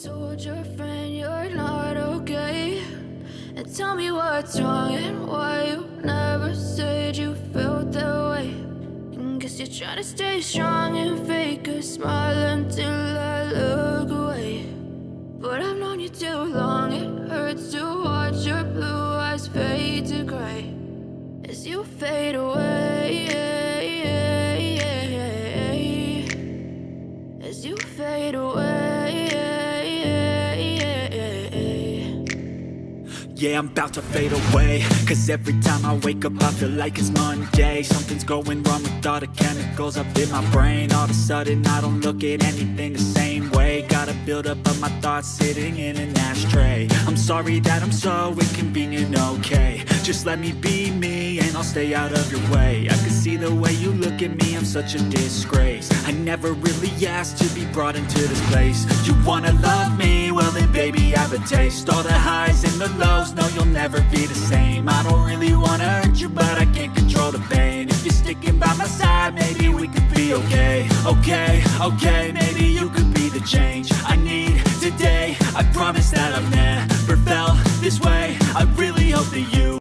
told your friend you're not okay? And tell me what's wrong and why you never said you felt that way. And guess you're trying to stay strong and fake a smile until I look away. But I've known you too long, it hurts to watch your blue eyes fade to gray as you fade away, as you fade away. Yeah, I'm about to fade away, cause every time I wake up I feel like it's Monday. Something's going wrong with all the chemicals up in my brain. All of a sudden I don't look at anything the same way. Gotta build up of my thoughts sitting in an ashtray. I'm sorry that I'm so inconvenient, okay? Just let me be me and I'll stay out of your way. I can see the way you look at me, I'm such a disgrace. I never really asked to be brought into this place. You wanna love me? Well then baby have a taste. All the highs and the lows, no you'll never be the same. I don't really wanna hurt you but I can't control the pain. If you're sticking by my side, maybe we could be okay. Okay, maybe you could be the change I need today. I promise that I've never felt this way. I really hope that you